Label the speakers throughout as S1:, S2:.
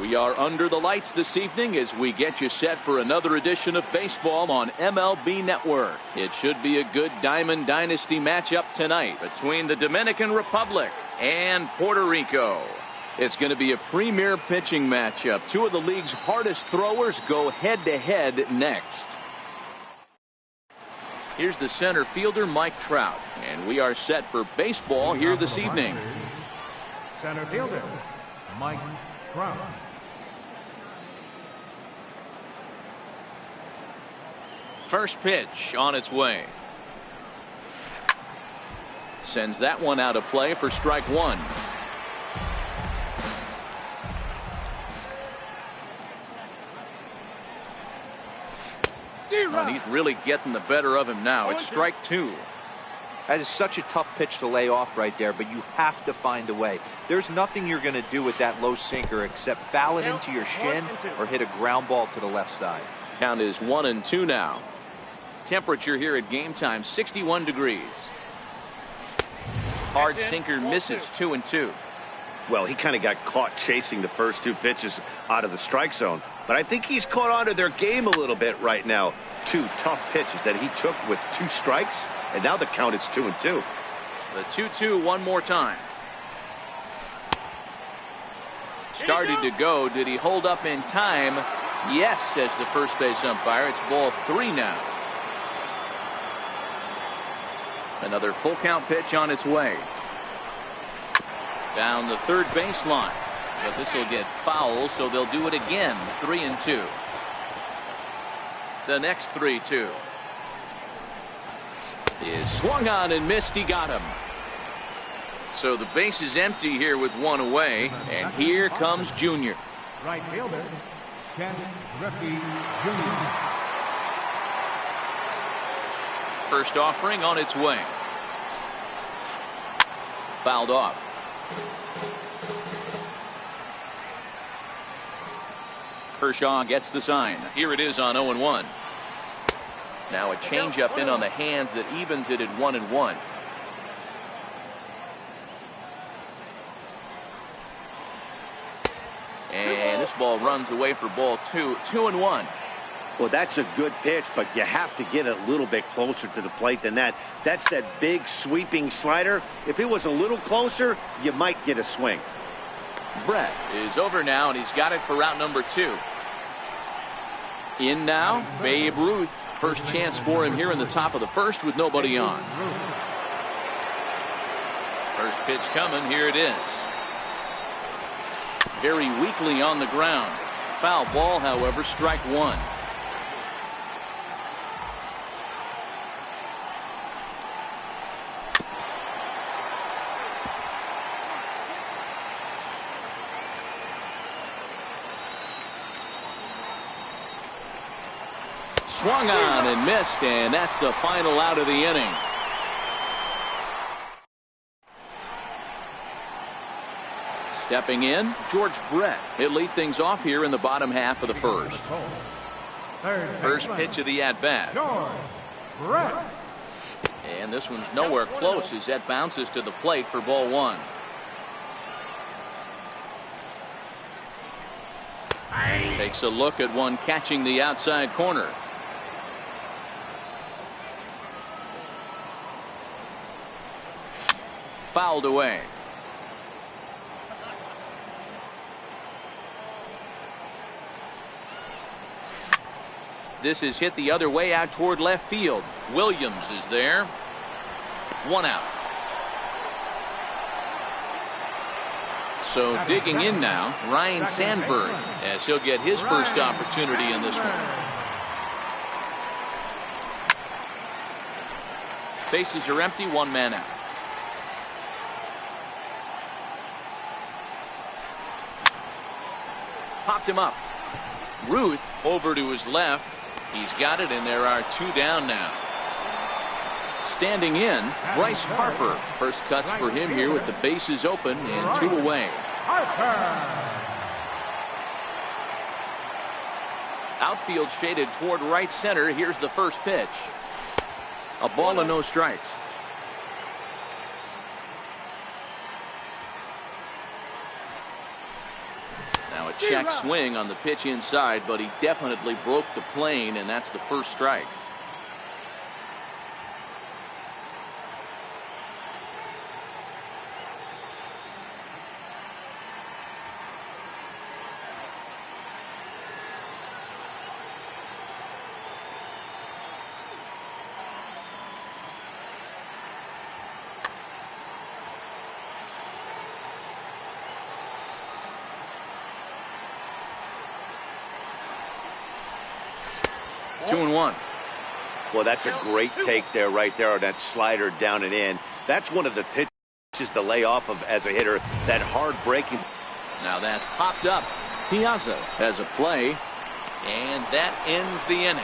S1: We are under the lights this evening as we get you set for another edition of baseball on MLB Network. It should be a good Diamond Dynasty matchup tonight between the Dominican Republic and Puerto Rico. It's going to be a premier pitching matchup. Two of the league's hardest throwers go head-to-head next. Here's the center fielder, Mike Trout, and we are set for baseball here this evening.
S2: Center fielder, Mike Trout.
S1: First pitch on its way. Sends that one out of play for strike one. And he's really getting the better of him now. It's strike two.
S3: That is such a tough pitch to lay off right there, but you have to find a way. There's nothing you're going to do with that low sinker except foul it into your shin or hit a ground ball to the left side.
S1: Count is 1-2 now. Temperature here at game time, 61 degrees. Hard sinker misses, 2-2.
S4: Well, he kind of got caught chasing the first two pitches out of the strike zone. But I think he's caught on to their game a little bit right now. Two tough pitches that he took with two strikes, and now the count is 2-2.
S1: The 2-2 one more time. Started to go. Did he hold up in time? Yes, says the first base umpire. It's ball three now. Another full count pitch on its way. Down the third baseline. But this will get foul, so they'll do it again. 3-2. The next 3-2 is swung on and missed. He got him. So the base is empty here with one away, and here comes Junior.
S2: Right fielder, Ken Griffey Jr.
S1: First offering on its way. Fouled off. Kershaw gets the sign. Here it is on 0-1. Now a changeup in on the hands that evens it at 1-1. And this ball runs away for ball two. 2-1.
S4: Well, that's a good pitch, but you have to get a little bit closer to the plate than that. That's that big sweeping slider. If it was a little closer, you might get a swing.
S1: Brett is over now, and he's got it for route number 2. In now, Babe Ruth. First chance for him here in the top of the first with nobody on. First pitch coming. Here it is. Very weakly on the ground. Foul ball, however, strike one. Swung on and missed, and that's the final out of the inning. Stepping in, George Brett. He'll lead things off here in the bottom half of the first. First pitch of the at-bat.
S2: George Brett.
S1: And this one's nowhere close as that bounces to the plate for ball one. Takes a look at one catching the outside corner. Fouled away. This is hit the other way out toward left field. Williams is there. One out. So digging in now, Ryan Sandberg, as he'll get his first opportunity in this one. Bases are empty, one man out. Popped him up. Ruth over to his left. He's got it, and there are two down now. Standing in, Bryce Harper. First cuts for him here with the bases open and two away. Outfield shaded toward right center. Here's the first pitch. A ball and no strikes. Now a check swing on the pitch inside, but he definitely broke the plane, and that's the first strike. Two and one.
S4: Well, that's a great take there, right there, on that slider down and in. That's one of the pitches to lay off of as a hitter, that hard breaking.
S1: Now that's popped up. Piazza has a play, and that ends the inning.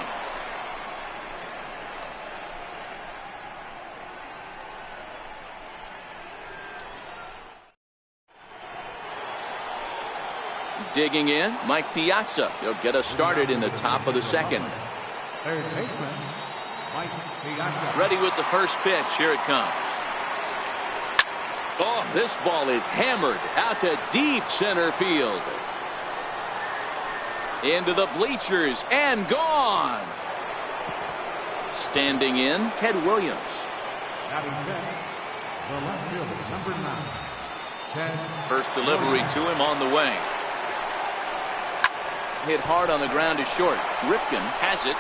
S1: Digging in, Mike Piazza. He'll get us started in the top of the second.
S2: Third baseman, Mike Piazza.
S1: Ready with the first pitch. Here it comes. Oh, this ball is hammered out to deep center field. Into the bleachers and gone. Standing in, Ted Williams.
S2: Batting fifth, the left fielder, number 9, Ted.
S1: First delivery to him on the way. Hit hard on the ground to short. Ripken has it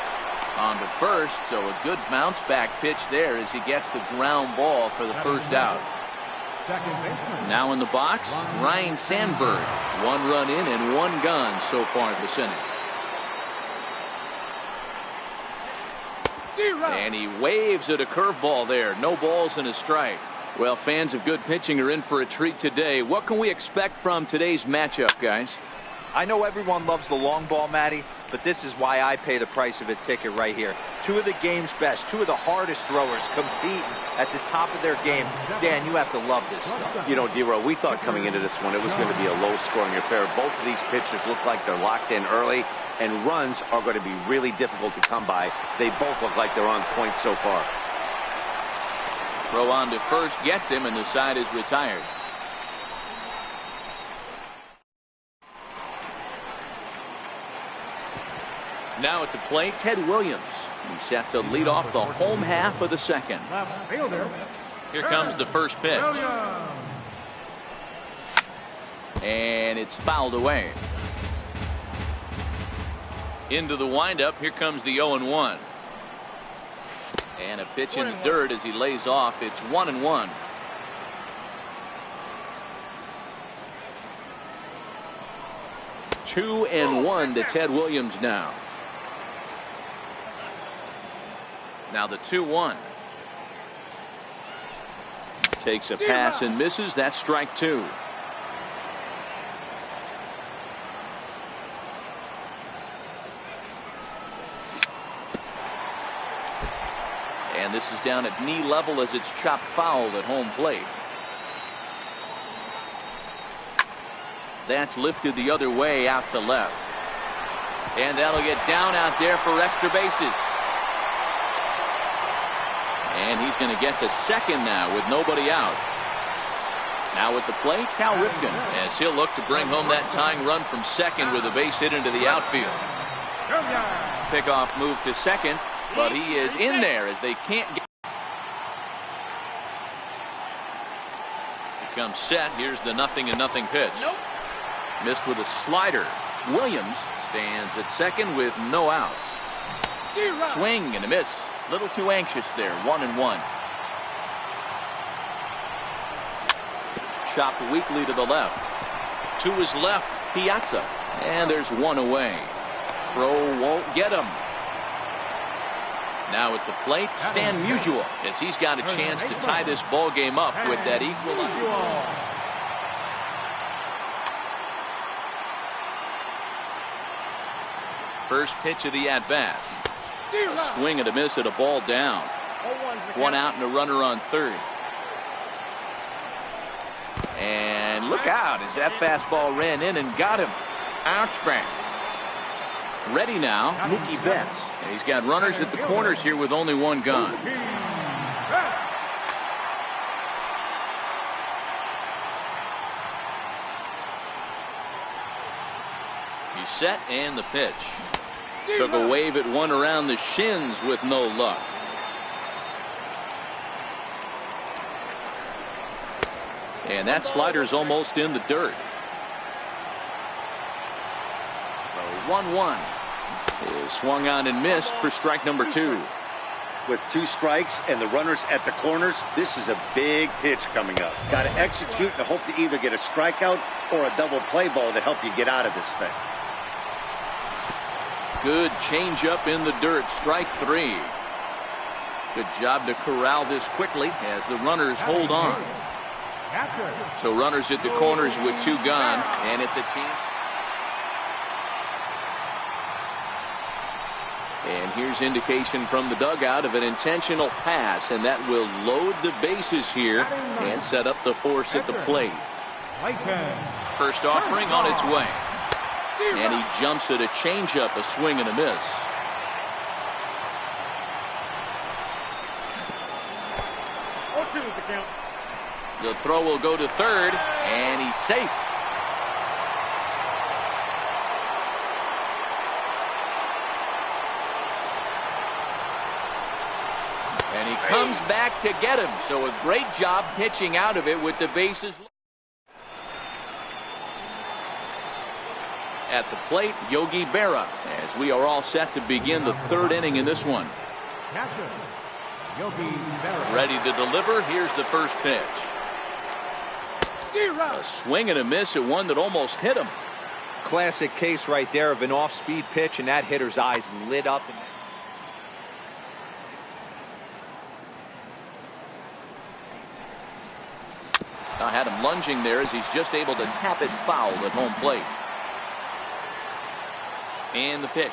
S1: on to first, so a good bounce back pitch there as he gets the ground ball for the first out.
S2: Second baseman.
S1: Now in the box, Ryan Sandberg. 1 run in and 1 gone so far this inning. And he waves at a curveball there. No balls and a strike. Well, fans of good pitching are in for a treat today. What can we expect from today's matchup, guys?
S3: I know everyone loves the long ball, Matty, but this is why I pay the price of a ticket right here. 2 of the game's best, 2 of the hardest throwers competing at the top of their game. Dan, you have to love this stuff.
S4: You know, D-Row, we thought coming into this one it was going to be a low-scoring affair. Both of these pitchers look like they're locked in early, and runs are going to be really difficult to come by. They both look like they're on point so far.
S1: Throw on to first gets him, and the side is retired. Now at the plate, Ted Williams. He's set to lead off the home half of the second.
S2: Left fielder.
S1: Here comes the first pitch.
S2: Williams.
S1: And it's fouled away. Into the windup. Here comes the 0-1. And a pitch in the dirt as he lays off. It's 1-1. Two and one to Ted Williams now. Now the 2-1. Takes a pass and misses. That's strike 2. And this is down at knee level as it's chopped foul at home plate. That's lifted the other way out to left. And that'll get down out there for extra bases. And he's going to get to second now with nobody out. Now at the plate, Cal Ripken, as he'll look to bring home that tying run from second with a base hit into the outfield. Pickoff move to second, but he is in there as they can't get. He comes set. Here's the 0-0 pitch. Missed with a slider. Williams stands at second with no outs. Swing and a miss. Little too anxious there. 1-1. Chopped weakly to the left. To his left, Piazza. And there's one away. Throw won't get him. Now at the plate, Stan Musial, as he's got a chance to tie this ball game up with that equalizer. First pitch of the at-bat. A swing and a miss at a ball down. 1 out and a runner on third. And look out as that fastball ran in and got him. Ouchback. Ready now, Mookie Betts. He's got runners at the corners here with only one gone. He's set and the pitch. Took a wave at one around the shins with no luck. And that slider's almost in the dirt. The 1-1 is swung on and missed for strike number 2.
S4: With 2 strikes and the runners at the corners, this is a big pitch coming up. Got to execute and hope to either get a strikeout or a double play ball to help you get out of this thing.
S1: Good changeup in the dirt, strike 3. Good job to corral this quickly as the runners hold on. So runners at the corners with 2 gone, and it's a chance. And here's indication from the dugout of an intentional pass, and that will load the bases here and set up the force at the plate. First offering on its way. And he jumps at a changeup, a swing and a miss. The throw will go to third, and he's safe. And he comes back to get him. So a great job pitching out of it with the bases. At the plate, Yogi Berra, as we are all set to begin the 3rd inning in this one. Ready to deliver. Here's the first pitch. A swing and a miss at one that almost hit him.
S3: Classic case right there of an off-speed pitch, and that hitter's eyes lit up.
S1: I had him lunging there as he's just able to tap it foul at home plate. And the pitch.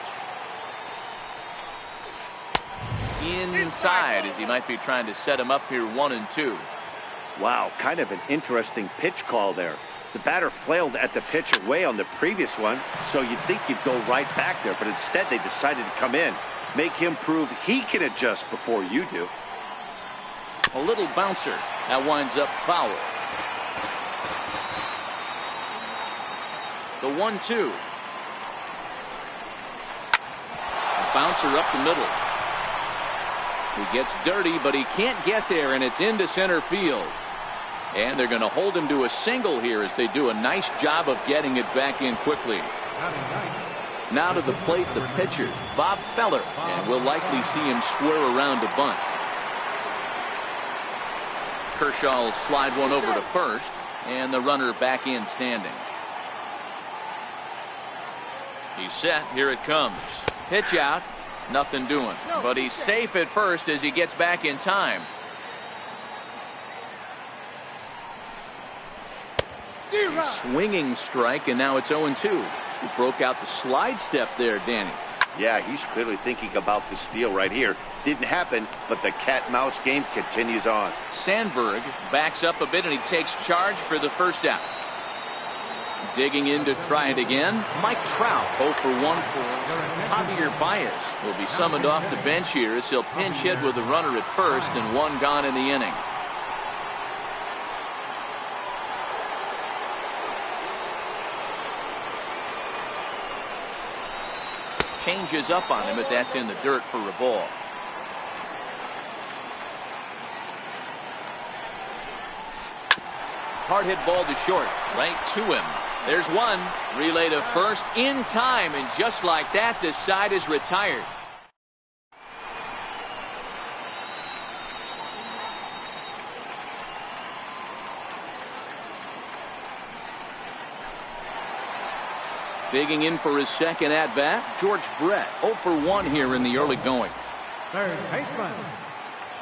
S1: Inside as he might be trying to set him up here 1-2.
S4: Wow, kind of an interesting pitch call there. The batter flailed at the pitcher way on the previous one, so you'd think you'd go right back there, but instead they decided to come in, make him prove he can adjust before you do.
S1: A little bouncer. That winds up foul. The 1-2. Bouncer up the middle. He gets dirty, but he can't get there, and it's into center field. And they're going to hold him to a single here as they do a nice job of getting it back in quickly. Now to the plate, the pitcher, Bob Feller, and we'll likely see him square around to bunt. Kershaw will slide one over to first, and the runner back in standing. He's set. Here it comes. Pitch out. Nothing doing. But he's safe at first as he gets back in time. Swinging strike, and now it's 0-2. He broke out the slide step there, Danny.
S4: Yeah, he's clearly thinking about the steal right here. Didn't happen, but the cat-mouse game continues on. Sandberg
S1: backs up a bit, and he takes charge for the first out. Digging in to try it again. Mike Trout 0 for 1 for Javier Baez will be summoned off the bench here as he'll pinch hit with a runner at first and 1 gone in the inning. Changes up on him, but that's in the dirt for a ball. Hard hit ball to short, right to him. There's one. Relay to first in time, and just like that, this side is retired. Digging in for his second at-bat, George Brett, 0 for 1 here in the early going.
S2: Third baseman,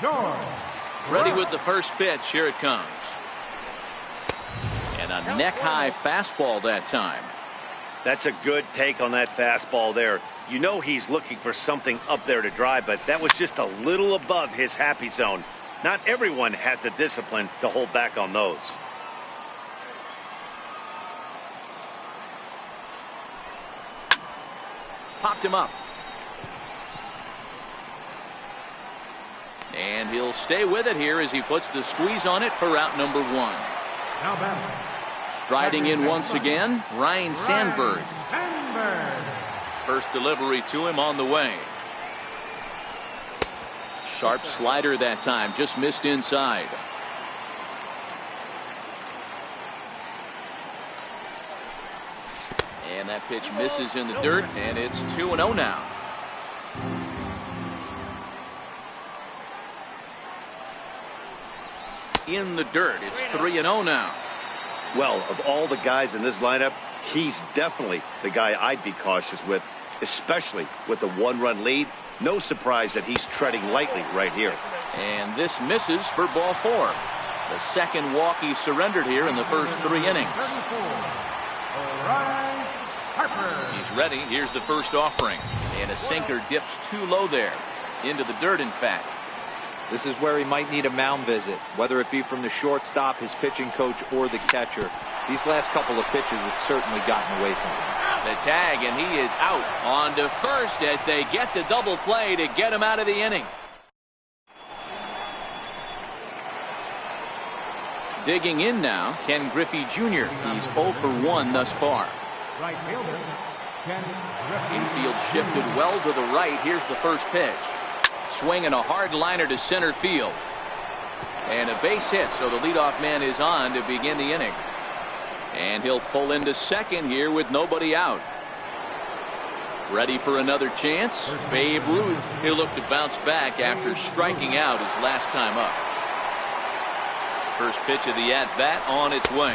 S2: George.
S1: Ready with the first pitch. Here it comes. And a neck-high fastball that time.
S4: That's a good take on that fastball there. You know he's looking for something up there to drive, but that was just a little above his happy zone. Not everyone has the discipline to hold back on those.
S1: Popped him up. And he'll stay with it here as he puts the squeeze on it for out number 1.
S2: Now batting,
S1: Striding in once again, Ryan Sandberg. First delivery to him on the way. Sharp slider that time, just missed inside. And that pitch misses in the dirt, and it's 2-0 now. In the dirt, it's 3-0 now.
S4: Well, of all the guys in this lineup, he's definitely the guy I'd be cautious with, especially with a one-run lead. No surprise that he's treading lightly right here.
S1: And this misses for ball 4. The second walk he surrendered here in the first 3 innings. He's ready. Here's the first offering. And a sinker dips too low there. Into the dirt, in fact.
S3: This is where he might need a mound visit, whether it be from the shortstop, his pitching coach, or the catcher. These last couple of pitches have certainly gotten away from him.
S1: The tag, and he is out. On to first as they get the double play to get him out of the inning. Digging in now, Ken Griffey Jr. He's 0 for 1 thus far.
S2: Right fielder, Ken Griffey.
S1: Infield shifted well to the right. Here's the first pitch. Swinging a hard liner to center field. And a base hit, so the leadoff man is on to begin the inning. And he'll pull into second here with nobody out. Ready for another chance? Babe Ruth. He'll look to bounce back after striking out his last time up. First pitch of the at-bat on its way.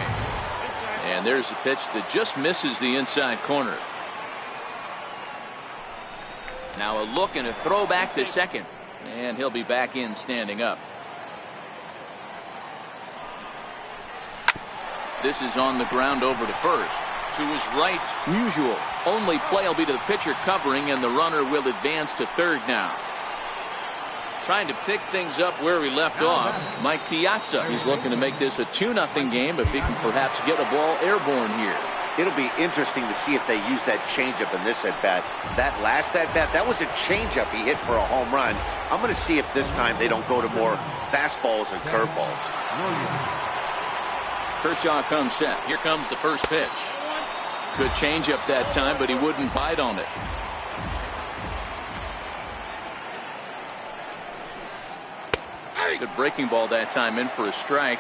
S1: And there's a pitch that just misses the inside corner. Now a look and a throw back to second. And he'll be back in standing up. This is on the ground over to first. To his right, Musial. Only play will be to the pitcher covering, and the runner will advance to third now. Trying to pick things up where he left off, Mike Piazza. He's looking to make this a 2-0 game if he can perhaps get a ball airborne here.
S4: It'll be interesting to see if they use that changeup in this at-bat. That last at-bat, that was a changeup he hit for a home run. I'm going to see if this time they don't go to more fastballs and curveballs.
S1: Kershaw comes set. Here comes the first pitch. Good changeup that time, but he wouldn't bite on it. Good breaking ball that time, in for a strike.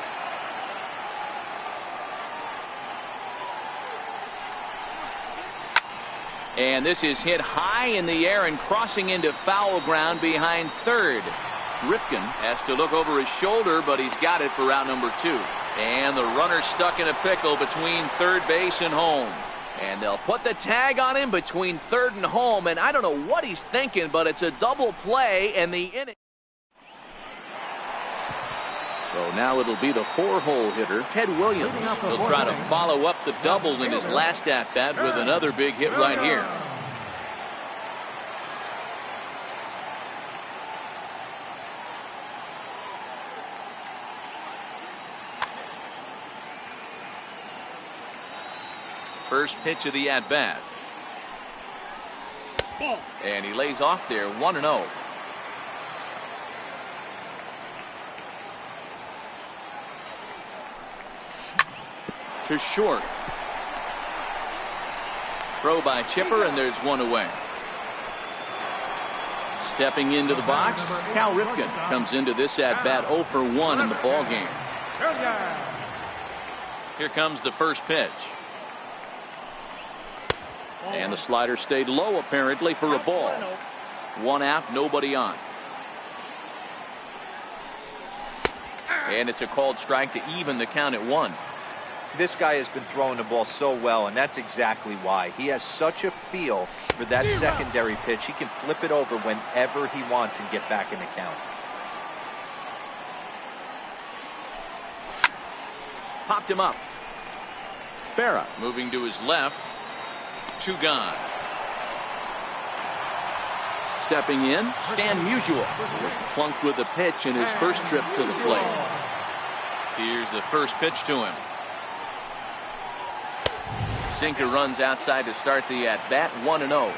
S1: And this is hit high in the air and crossing into foul ground behind third. Ripken has to look over his shoulder, but he's got it for out number 2. And the runner stuck in a pickle between third base and home. And they'll put the tag on him between third and home. And I don't know what he's thinking, but it's a double play and the inning. So now it'll be the 4-hole hitter, Ted Williams. He'll try to follow up the double in his last at-bat with another big hit right here. First pitch of the at-bat. And he lays off there, 1-0. To short. Throw by Chipper, and there's one away. Stepping into the box, Cal Ripken comes into this at-bat 0 for 1 in the ball game. Here comes the first pitch. And the slider stayed low apparently for a ball. One out, nobody on. And it's a called strike to even the count at 1.
S3: This guy has been throwing the ball so well, and that's exactly why. He has such a feel for that secondary pitch. He can flip it over whenever he wants and get back in the count.
S1: Popped him up. Berra moving to his left. 2 gone. Stepping in, Stan Musial was plunked with a pitch in his first trip to the plate. Here's the first pitch to him. Sinker runs outside to start the at-bat, 1-0.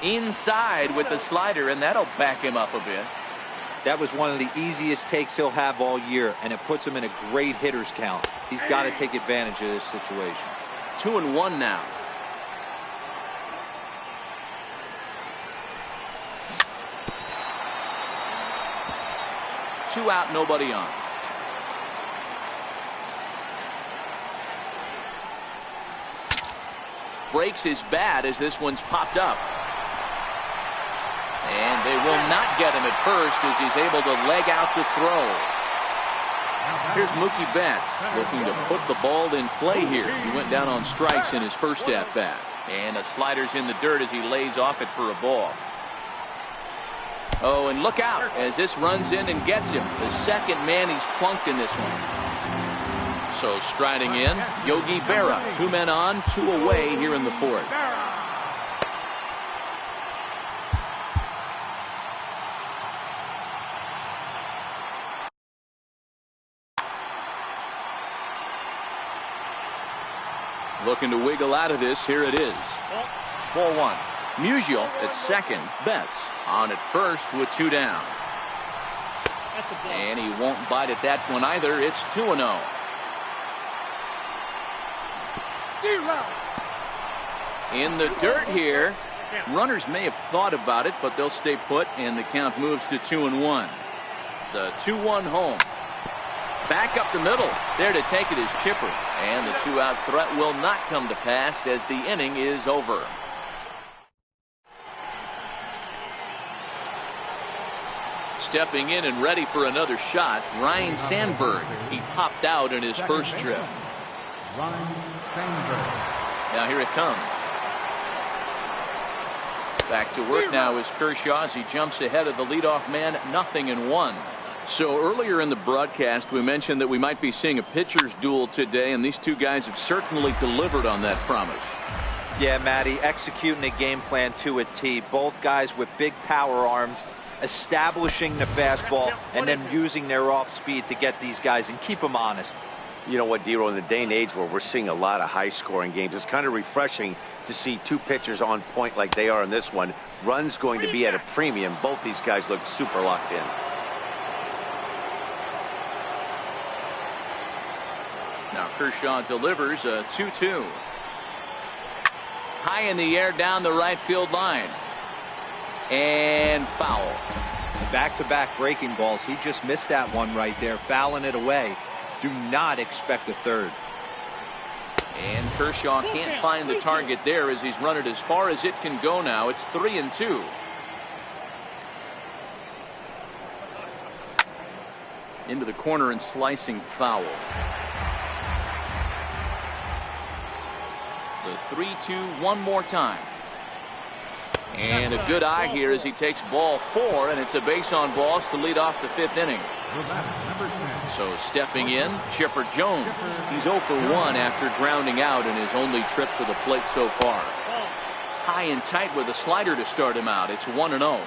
S1: Inside with the slider, and that'll back him up a bit.
S3: That was one of the easiest takes he'll have all year, and it puts him in a great hitter's count. He's got to take advantage of this situation.
S1: 2-1 now. Two out, nobody on. Breaks his bat as this one's popped up. And they will not get him at first as he's able to leg out to throw. Here's Mookie Betts looking to put the ball in play here. He went down on strikes in his first at-bat. And a slider's in the dirt as he lays off it for a ball. Oh, and look out as this runs in and gets him. The second man he's plunked in this one. So striding in, Yogi Berra. 2 men on, 2 away here in the fourth. Looking to wiggle out of this. Here it is. Ball 1. Musial at second. Betts on at first with 2 down. And he won't bite at that one either. It's 2-0. In the dirt here. Runners may have thought about it, but they'll stay put, and the count moves to 2-1. The 2-1 home. Back up the middle. There to take it is Chipper. And the 2-out threat will not come to pass as the inning is over. Stepping in and ready for another shot, Ryan Sandberg. He popped out in his first trip.
S2: Ryan Sandberg.
S1: Now here it comes. Back to work now is Kershaw as he jumps ahead of the leadoff man. 0-1. So earlier in the broadcast, we mentioned that we might be seeing a pitcher's duel today, and these two guys have certainly delivered on that promise.
S3: Yeah, Matty, executing a game plan to a T. Both guys with big power arms, establishing the fastball, and then using their off speed to get these guys and keep them honest.
S4: You know what, Dero, in the day and age where we're seeing a lot of high-scoring games, it's kind of refreshing to see 2 pitchers on point like they are in this one. Runs going to be at a premium. Both these guys look super locked in.
S1: Now Kershaw delivers a 2-2. High in the air down the right field line. And foul.
S3: Back-to-back breaking balls. He just missed that one right there, fouling it away. Do not expect a third.
S1: And Kershaw can't find the target there as he's run it as far as it can go now. It's 3-2. Into the corner and slicing foul. The 3-2 one more time. And a good eye here as he takes ball 4, and it's a base on balls to lead off the 5th inning. So stepping in, Chipper Jones. He's 0 for 1 after grounding out in his only trip to the plate so far. High and tight with a slider to start him out. It's 1-0.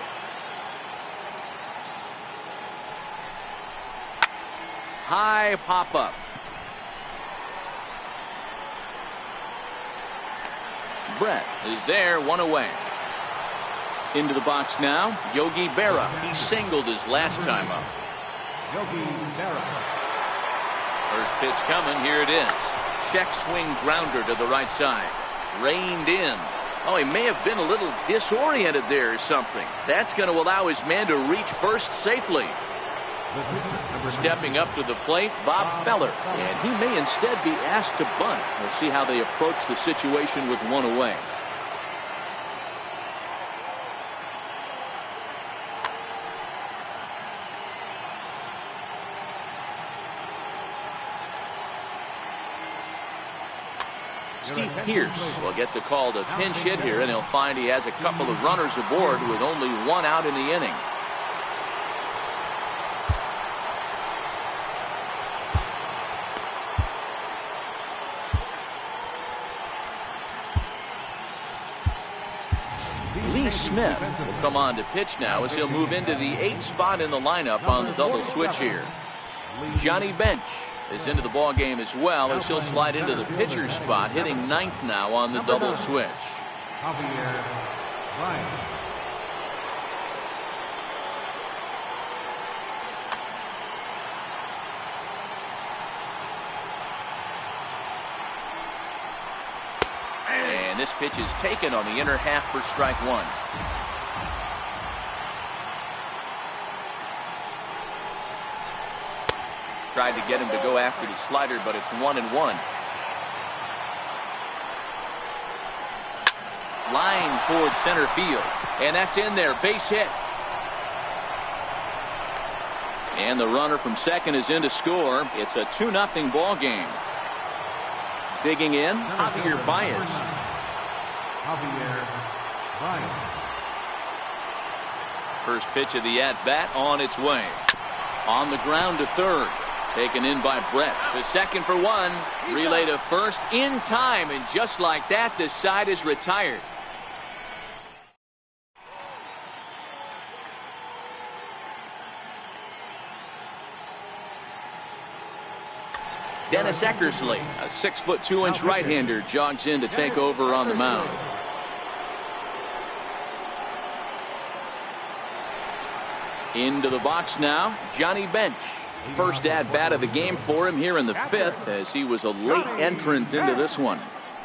S1: High pop up. Brett is there, 1 away. Into the box now, Yogi Berra. He singled his last time up.
S2: Yogi Berra.
S1: First pitch coming, here it is. Check swing grounder to the right side. Reined in. Oh, he may have been a little disoriented there or something. That's going to allow his man to reach first safely. Stepping up to the plate, Bob Feller. And he may instead be asked to bunt. We'll see how they approach the situation with 1 away. Steve Pearce will get the call to pinch hit here, and he'll find he has a couple of runners aboard with only 1 out in the inning. Lee Smith will come on to pitch now as he'll move into the 8th spot in the lineup on the double switch here. Johnny Bench is into the ball game as well as he'll slide into the pitcher's spot, hitting 9th now on the double switch. this pitch is taken on the inner half for strike one. Tried to get him to go after the slider, but it's 1-1. Line towards center field, and that's in there. Base hit. And the runner from second is in to score. It's a 2-0 ball game. Digging in, Javier Baez.
S2: Javier Baez.
S1: First pitch of the at-bat on its way. On the ground to third. Taken in by Brett. To second for one. Relay to first in time. And just like that, the side is retired. Dennis Eckersley, a 6'2" right-hander, jogs in to take over on the mound. Into the box now, Johnny Bench. First at-bat of the game for him here in the fifth, as he was a late entrant into this one.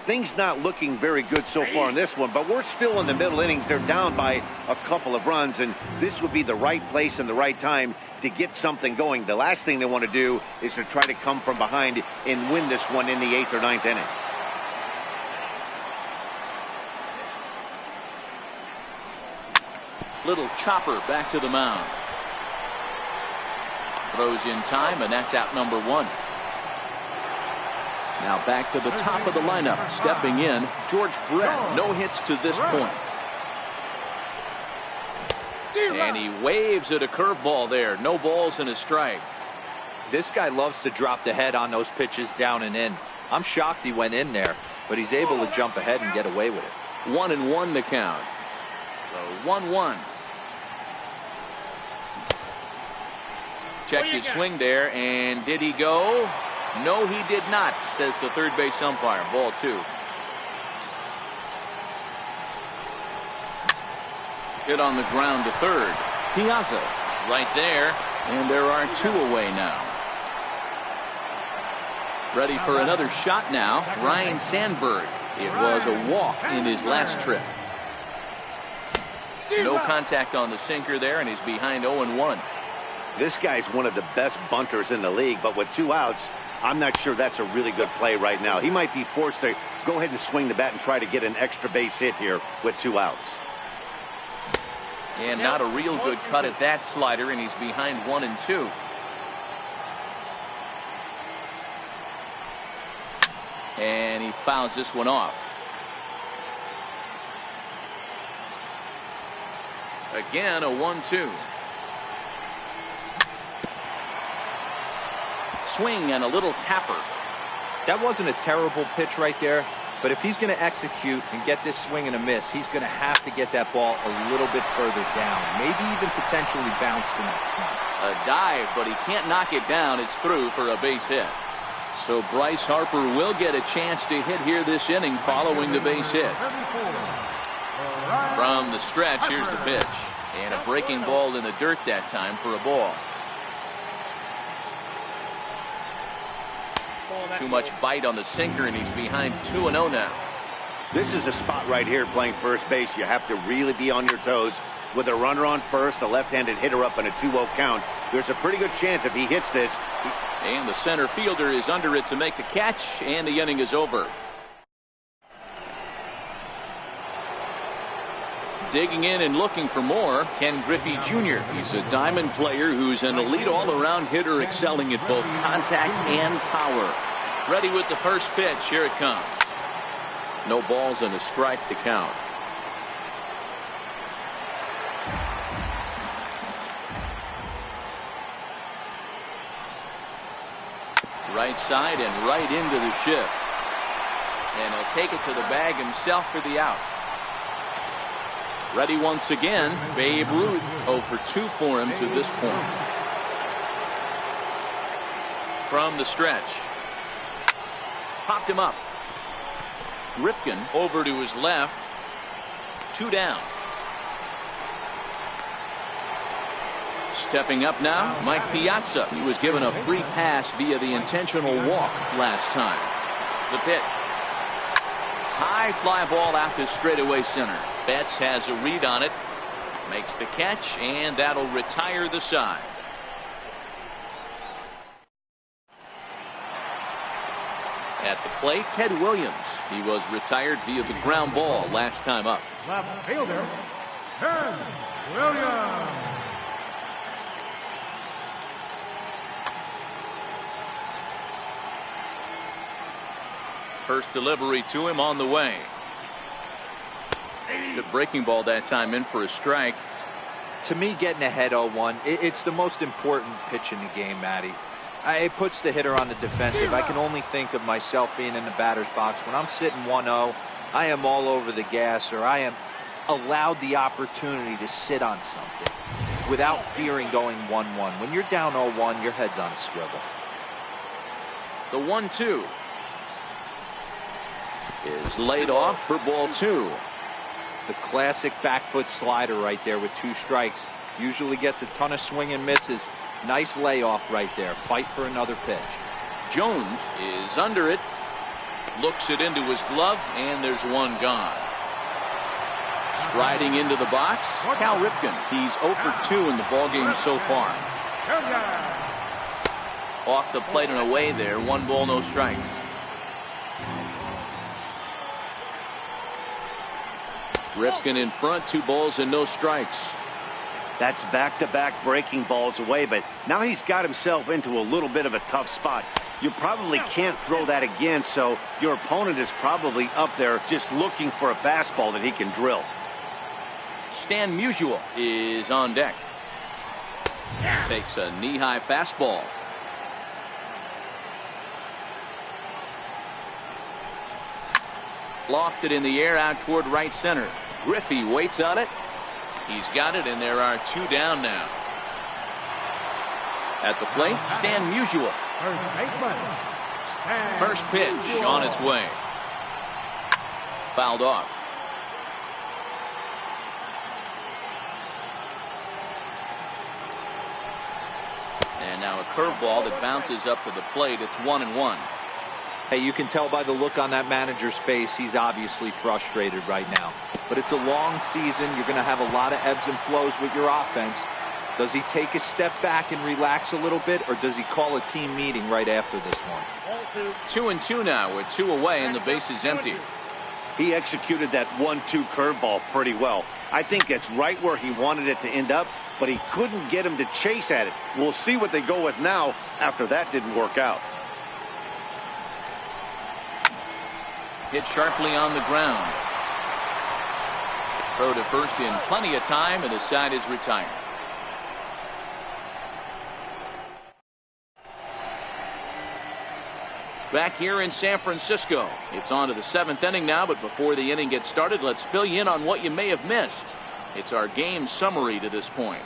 S4: Things not looking very good so far in this one, but we're still in the middle innings. They're down by a couple of runs, and this would be the right place and the right time to get something going. The last thing they want to do is to try to come from behind and win this one in the 8th or 9th inning.
S1: Little chopper back to the mound. Throws in time, and that's out number one. Now back to the top of the lineup. Stepping in, George Brett. No hits to this point. And he waves at a curveball there. No balls and a strike.
S3: This guy loves to drop the head on those pitches down and in. I'm shocked he went in there, but he's able to jump ahead and get away with it.
S1: 1-1 the count. So 1-1. Check his swing there, and did he go? No, he did not, says the third base umpire. Ball two. Hit on the ground to third. Piazza right there, and there are two away now. Ready for another shot now, Ryan Sandberg. It was a walk in his last trip. No contact on the sinker there, and he's behind 0-1.
S4: This guy's one of the best bunters in the league, but with 2 outs, I'm not sure that's a really good play right now. He might be forced to go ahead and swing the bat and try to get an extra base hit here with 2 outs.
S1: And not a real good cut at that slider, and he's behind 1-2. And he fouls this one off. Again, a 1-2. Swing and a little tapper.
S3: That wasn't a terrible pitch right there, but if he's going to execute and get this swing and a miss, he's going to have to get that ball a little bit further down, maybe even potentially bounce the next one.
S1: A dive, but he can't knock it down. It's through for a base hit. So Bryce Harper will get a chance to hit here this inning following the base hit. From the stretch, here's the pitch. And a breaking ball in the dirt that time for a ball. Too much bite on the sinker, and he's behind 2-0 now.
S4: This is a spot right here playing first base. You have to really be on your toes. With a runner on first, a left-handed hitter up, and a 2-0 count, there's a pretty good chance if he hits this.
S1: And the center fielder is under it to make the catch, and the inning is over. Digging in and looking for more, Ken Griffey Jr. He's a diamond player who's an elite all-around hitter, excelling at both contact and power. Ready with the first pitch. Here it comes. No balls and a strike to count. Right side and right into the shift. And he'll take it to the bag himself for the out. Ready once again, Babe Ruth. 0 for 2 for him to this point. From the stretch. Popped him up. Ripken over to his left. 2 down. Stepping up now, Mike Piazza. He was given a free pass via the intentional walk last time. The pitch. High fly ball out to straightaway center. Betts has a read on it. Makes the catch, and that'll retire the side. At the plate, Ted Williams. He was retired via the ground ball last time up.
S2: Left fielder, Ted Williams.
S1: First delivery to him on the way. Good breaking ball that time, in for a strike.
S3: To me, getting ahead 0-1, it's the most important pitch in the game, Matty. It puts the hitter on the defensive. I can only think of myself being in the batter's box. When I'm sitting 1-0, I am all over the gas, or I am allowed the opportunity to sit on something without fearing going 1-1. When you're down 0-1, your head's on a swivel.
S1: The 1-2 is laid off for ball 2.
S3: The classic back foot slider right there with 2 strikes. Usually gets a ton of swing and misses. Nice layoff right there. Fight for another pitch.
S1: Jones is under it. Looks it into his glove, and there's one gone. Striding into the box, Cal Ripken. He's 0 for 2 in the ballgame so far. Off the plate and away there. 1 ball, no strikes. Ripken in front, 2 balls and no strikes.
S4: That's back-to-back breaking balls away, but now he's got himself into a little bit of a tough spot. You probably can't throw that again, so your opponent is probably up there just looking for a fastball that he can drill.
S1: Stan Musial is on deck. Takes a knee-high fastball. Lofted in the air out toward right center. Griffey waits on it. He's got it, and there are 2 down now. At the plate, Stan Musial. First pitch on its way. Fouled off. And now a curveball that bounces up to the plate. It's 1-1.
S3: Hey, you can tell by the look on that manager's face, he's obviously frustrated right now. But it's a long season. You're going to have a lot of ebbs and flows with your offense. Does he take a step back and relax a little bit, or does he call a team meeting right after this one?
S1: 2-2 now with 2 away and the base is empty.
S4: He executed that 1-2 curveball pretty well. I think it's right where he wanted it to end up, but he couldn't get him to chase at it. We'll see what they go with now after that didn't work out.
S1: Hit sharply on the ground. Throw to first in plenty of time, and the side is retired. Back here in San Francisco, it's on to the 7th inning now, but before the inning gets started, let's fill you in on what you may have missed. It's our game summary to this point.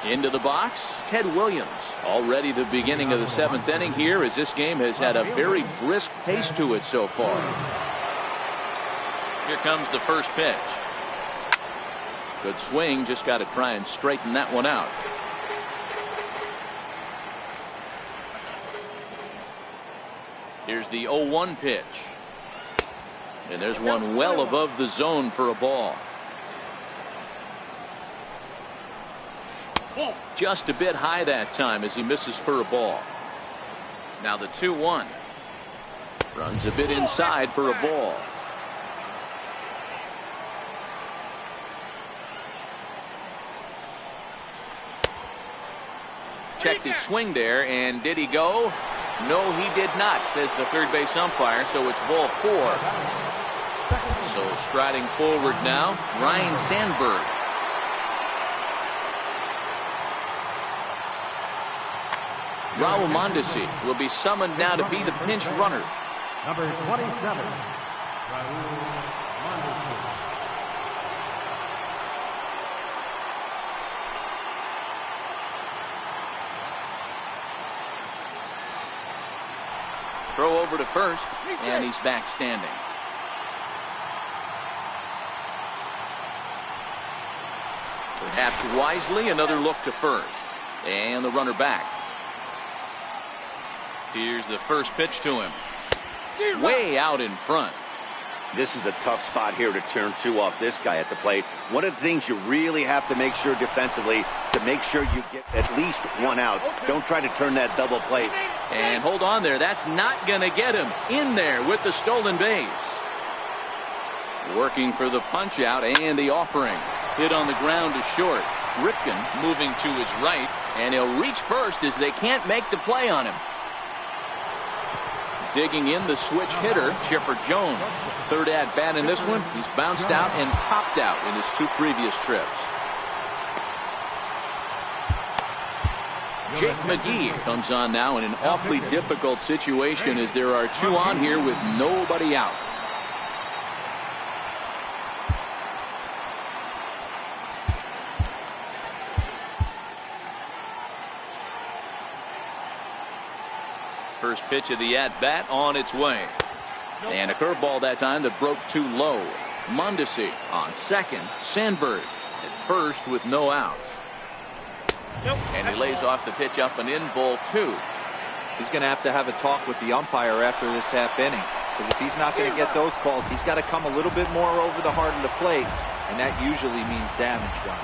S1: Into the box, Ted Williams. Already the beginning of the 7th inning here, as this game has had a very brisk pace to it so far. Here comes the first pitch. Good swing, just got to try and straighten that one out. Here's the 0-1 pitch. And there's one well above the zone for a ball. Just a bit high that time as he misses for a ball. Now the 2-1. Runs a bit inside for a ball. Checked his swing there, and did he go? No, he did not, says the third base umpire, so it's ball 4. So striding forward now, Ryan Sandberg. Raul Mondesi will be summoned now to be the pinch runner.
S2: Number 27, Raul Mondesi.
S1: Throw over to first, and he's back standing. Perhaps wisely, another look to first. And the runner back. Here's the first pitch to him. Way out in front.
S4: This is a tough spot here to turn two off this guy at the plate. One of the things you really have to make sure defensively to make sure you get at least one out. Don't try to turn that double play.
S1: And hold on there. That's not going to get him in there with the stolen base. Working for the punch out and the offering. Hit on the ground to short. Ripken moving to his right, and he'll reach first as they can't make the play on him. Digging in the switch hitter, Chipper Jones. Third at bat in this one. He's bounced out and popped out in his two previous trips. Jake McGee comes on now in an awfully difficult situation as there are two on here with nobody out. First pitch of the at-bat on its way. And a curveball that time that broke too low. Mondesi on second. Sandberg at first with no outs. And he lays off the pitch up and in, ball two.
S3: He's going to have a talk with the umpire after this half inning. Because if he's not going to get those calls, he's got to come a little bit more over the heart of the plate. And that usually means damage done.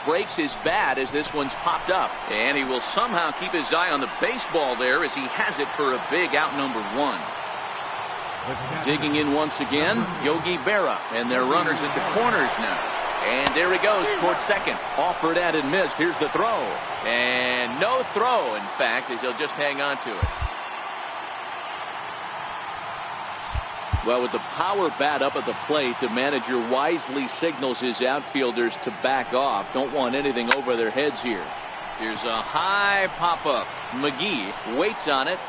S1: Breaks his bat as this one's popped up. And he will somehow keep his eye on the baseball there as he has it for a big out number one. Digging in once again, Yogi Berra, and their runners at the corners now. And there he goes towards second. Offered at and missed. Here's the throw. And no throw, in fact, as he'll just hang on to it. Well, with the power bat up at the plate, the manager wisely signals his outfielders to back off. Don't want anything over their heads here. Here's a high pop-up. McGee waits on it.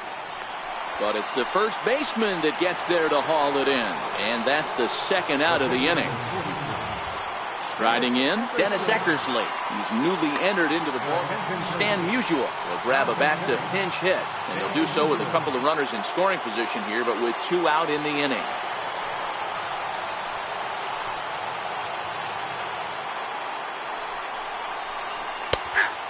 S1: But it's the first baseman that gets there to haul it in. And that's the second out of the inning. Striding in, Dennis Eckersley. He's newly entered into the ball. Stan Musial will grab a bat to pinch hit. And he'll do so with a couple of runners in scoring position here, but with two out in the inning.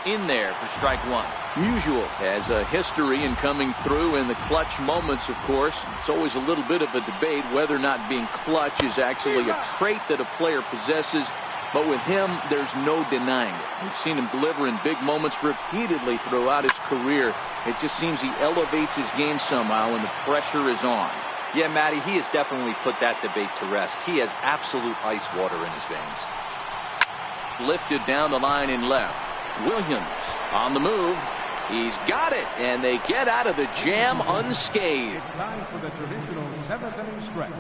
S1: In there for strike one. Musial has a history in coming through in the clutch moments, of course. It's always a little bit of a debate whether or not being clutch is actually a trait that a player possesses. But with him, there's no denying it. We've seen him deliver in big moments repeatedly throughout his career. It just seems he elevates his game somehow when the pressure is on.
S3: Yeah, Matty, he has definitely put that debate to rest. He has absolute ice water in his veins.
S1: Lifted down the line in left. Williams on the move. He's got it, and they get out of the jam unscathed.
S2: It's time for the traditional seventh inning stretch.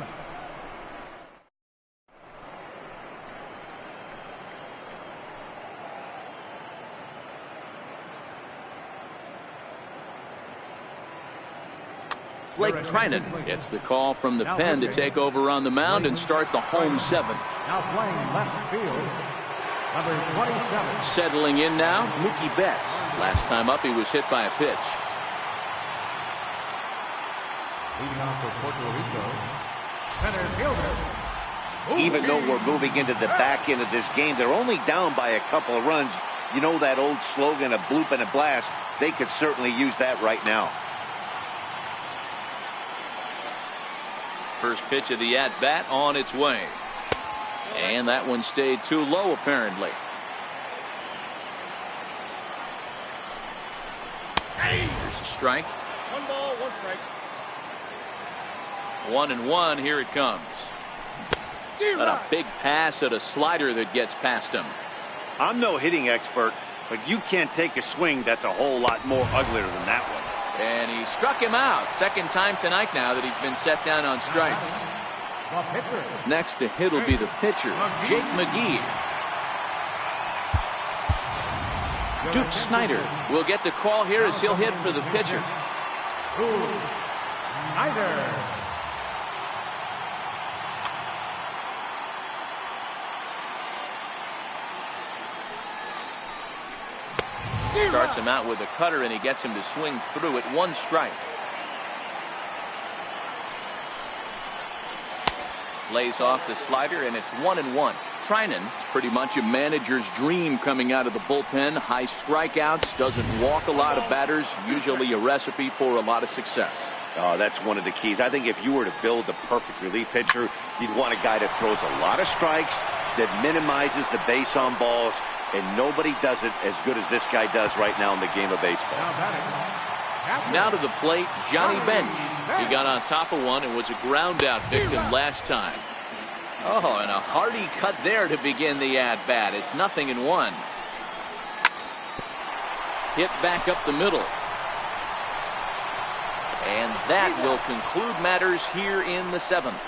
S1: Blake Trinan gets the call from the pen to take over on the mound and start the home seventh.
S2: Now playing left field, number 27.
S1: Settling in now, Mookie Betts. Last time up, he was hit by a pitch.
S2: Leading off for Puerto Rico, center fielder.
S4: Even though we're moving into the back end of this game, they're only down by a couple of runs. You know that old slogan, a bloop and a blast. They could certainly use that right now.
S1: First pitch of the at-bat on its way. And that one stayed too low, apparently. Here's a strike.
S5: 1 ball, 1 strike.
S1: 1-1, here it comes. And a big pass at a slider that gets past him.
S4: I'm no hitting expert, but you can't take a swing that's a whole lot more uglier than that one.
S1: And he struck him out. Second time tonight now that he's been set down on strikes. Next to hit will be the pitcher, Jake McGee. Duke Snider will get the call here as he'll hit for the pitcher.
S2: Snider.
S1: Starts him out with a cutter, and he gets him to swing through it. 1 strike. Lays off the slider, and it's 1-1. Trinan is pretty much a manager's dream coming out of the bullpen. High strikeouts, doesn't walk a lot of batters, usually a recipe for a lot of success.
S4: Oh, that's one of the keys. I think if you were to build the perfect relief pitcher, you'd want a guy that throws a lot of strikes, that minimizes the base on balls, and nobody does it as good as this guy does right now in the game of baseball.
S1: Now to the plate, Johnny Bench. He got on top of one and was a ground out victim last time. Oh, and a hearty cut there to begin the at-bat. It's 0-1. Hit back up the middle. And that will conclude matters here in the 7th.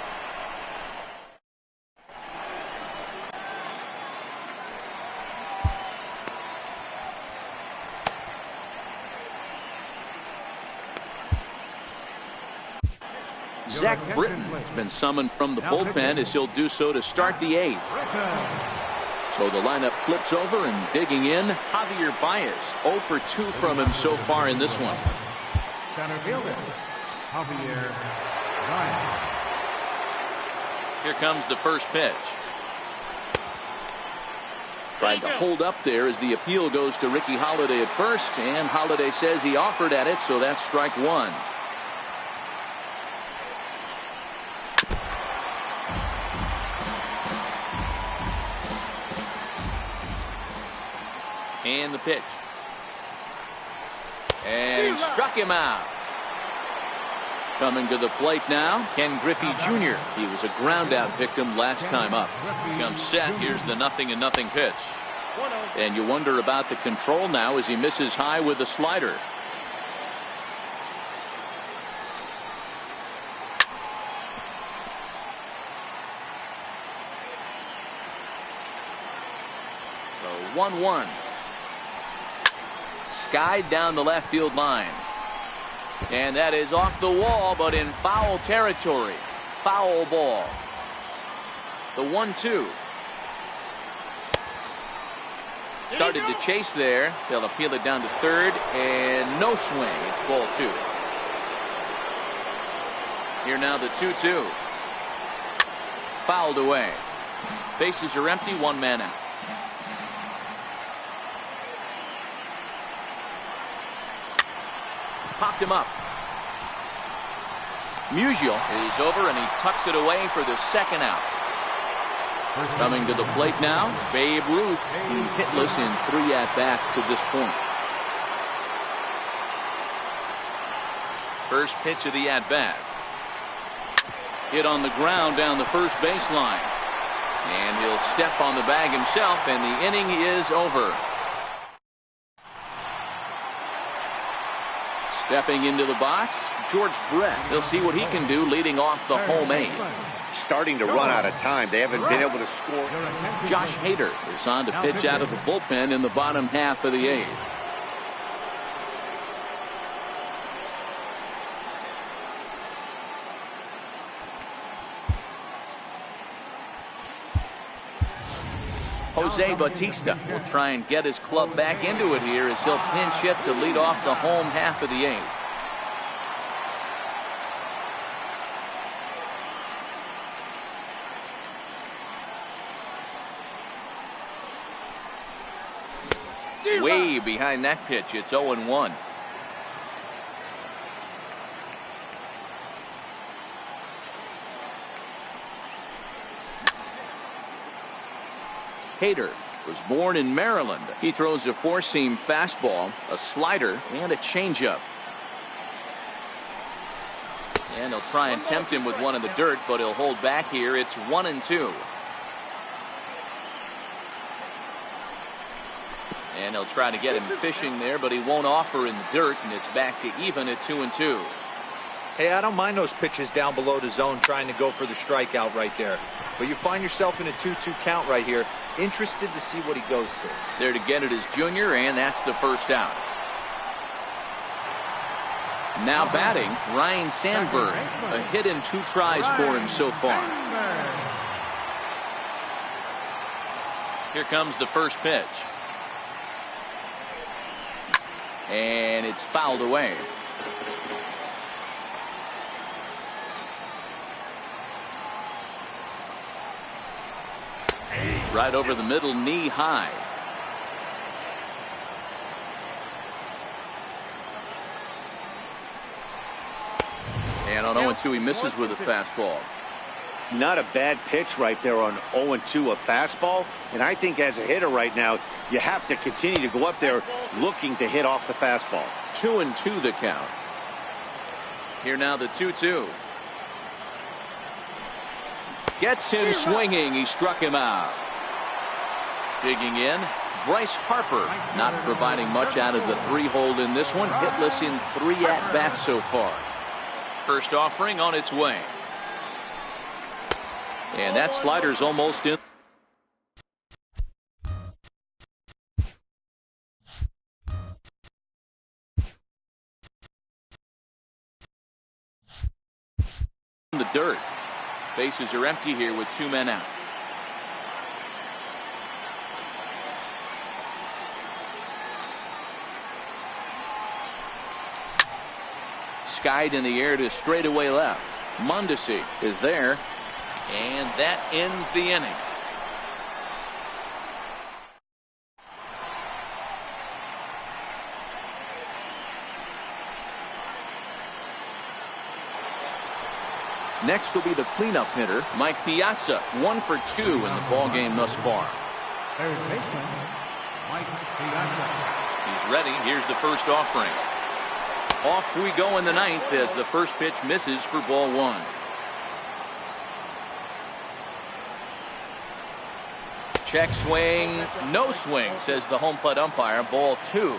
S1: Zach Britton has been summoned from the bullpen as he'll do so to start the 8th. So the lineup flips over, and digging in, Javier Baez. 0 for 2 from him so far in this one.
S2: Center fielder, Javier Baez.
S1: Here comes the first pitch. Tried to hold up there as the appeal goes to Ricky Holiday at first, and Holiday says he offered at it, so that's strike 1. And the pitch. And he struck him out. Coming to the plate now, Ken Griffey Jr. He was a ground out victim last time up. Comes set. Here's the 0-0 pitch. And you wonder about the control now as he misses high with the slider. So 1-1. Skied down the left field line. And that is off the wall, but in foul territory. Foul ball. The 1-2. Started to chase there. They'll appeal it down to third, and no swing. It's ball 2. Here now the 2-2. Fouled away. Bases are empty, 1 man out. Popped him up. Musial is over, and he tucks it away for the 2nd out. Coming to the plate now, Babe Ruth. He's hitless in 3 at-bats to this point. First pitch of the at-bat. Hit on the ground down the first baseline. And he'll step on the bag himself, and the inning is over. Stepping into the box, George Brett. He'll see what he can do leading off the home 8.
S4: Starting to run out of time. They haven't been able to score.
S1: Josh Hader is on to pitch out of the bullpen in the bottom half of the 8th. Jose Bautista will try and get his club back into it here as he'll pinch hit to lead off the home half of the 8th. Way behind that pitch. It's 0-1. Hader was born in Maryland. He throws a 4-seam fastball, a slider, and a changeup. And he'll try and tempt him with one in the dirt, but he'll hold back here. It's 1-2. And he'll try to get him fishing there, but he won't offer in the dirt, and it's back to even at 2-2.
S3: Hey, I don't mind those pitches down below the zone trying to go for the strikeout right there. But you find yourself in a 2-2 count right here. Interested to see what he goes to.
S1: There to get it is Junior, and that's the first out. Now batting, Ryan Sandberg. A hit in 2 tries for him so far. Here comes the first pitch. And it's fouled away. Right over the middle, knee high. And on 0-2, he misses with a fastball.
S4: Not a bad pitch right there on 0-2, a fastball. And I think as a hitter right now, you have to continue to go up there looking to hit off the fastball.
S1: 2-2 the count. Here now the 2-2. Gets him swinging. He struck him out. Digging in, Bryce Harper, not providing much out of the 3-hole in this one. Hitless in 3 at-bats so far. First offering on its way. And that slider's almost in. In the dirt. Bases are empty here with 2 men out. Skied in the air to straightaway left. Mondesi is there. And that ends the inning. Next will be the cleanup hitter, Mike Piazza, 1 for 2 in the ball game thus far.
S2: Third baseman, Mike Piazza.
S1: He's ready. Here's the first offering. Off we go in the 9th as the first pitch misses for ball 1. Check swing, no swing, says the home plate umpire. Ball 2.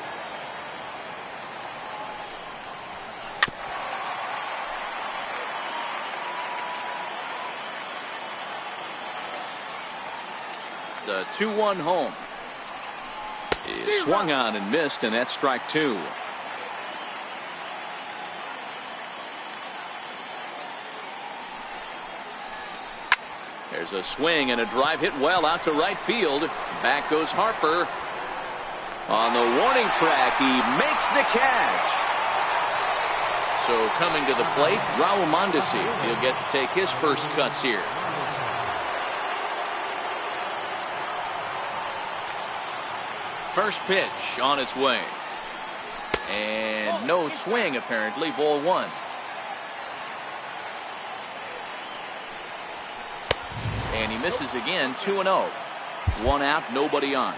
S1: The 2-1 home is swung on and missed, and that's strike 2. There's a swing and a drive hit well out to right field. Back goes Harper. On the warning track, he makes the catch. So coming to the plate, Raul Mondesi. He'll get to take his first cuts here. First pitch on its way. And no swing apparently. Ball 1. And he misses again. 2-0. 1 out, nobody on.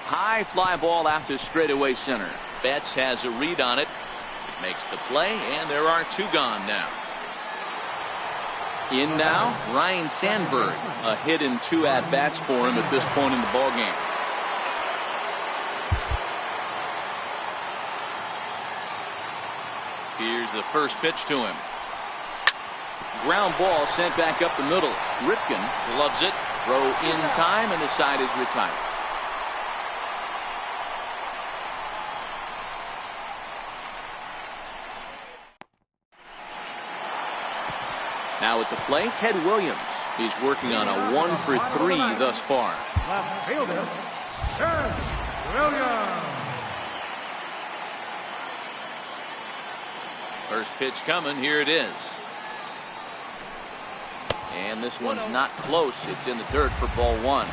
S1: High fly ball out to straightaway center. Betts has a read on it. Makes the play, and there are 2 gone now. In now, Ryan Sandberg. A hit in 2 at-bats for him at this point in the ball game. Here's the first pitch to him. Ground ball sent back up the middle. Ripken gloves it. Throw in time, and the side is retired. Now at the plate, Ted Williams. He's working on a 1 for 3 thus far.
S2: Left fielder, Ted Williams.
S1: First pitch coming. Here it is. And this one's not close. It's in the dirt for ball 1.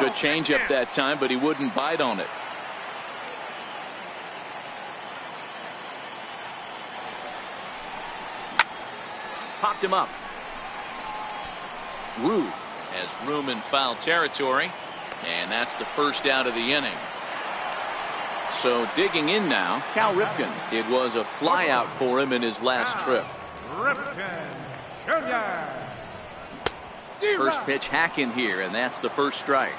S1: Good changeup that time, but he wouldn't bite on it. Popped him up. Ruth has room in foul territory, and that's the first out of the inning. So digging in now, Cal Ripken. It was a fly out for him in his last trip.
S2: Ripken Jr.
S1: First pitch hack in here, and that's the first strike.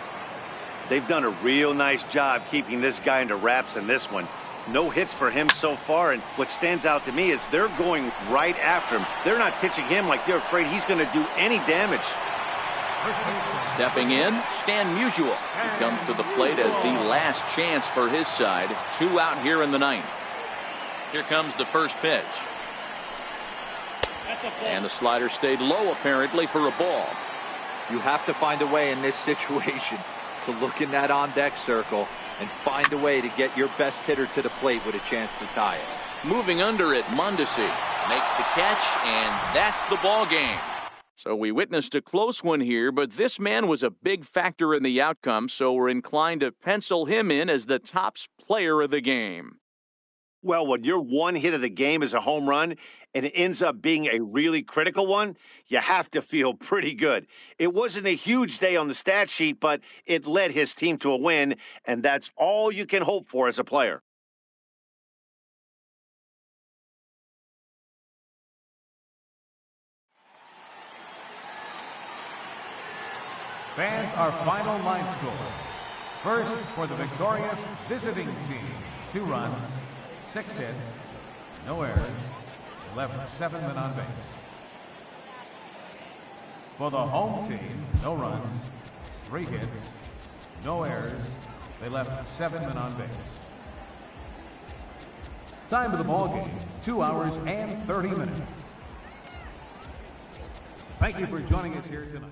S4: They've done a real nice job keeping this guy into wraps in this one. No hits for him so far, and what stands out to me is they're going right after him. They're not pitching him like they're afraid he's going to do any damage.
S1: Stepping in, Stan Musial. He comes to the plate as the last chance for his side. 2 out here in the 9th. Here comes the first pitch. And the slider stayed low, apparently, for a ball.
S3: You have to find a way in this situation to look in that on-deck circle and find a way to get your best hitter to the plate with a chance to tie it.
S1: Moving under it, Mondesi makes the catch, and that's the ball game. So we witnessed a close one here, but this man was a big factor in the outcome, so we're inclined to pencil him in as the top player of the game.
S4: Well, when your one hit of the game is a home run and it ends up being a really critical one, you have to feel pretty good. It wasn't a huge day on the stat sheet, but it led his team to a win, and that's all you can hope for as a player.
S2: Fans, our final line score. First, for the victorious visiting team, 2 runs, 6 hits, no errors, left 7 men on base. For the home team, no runs, 3 hits, no errors, they left 7 men on base. Time of the ball game, 2 hours and 30 minutes. Thank you for joining us here tonight.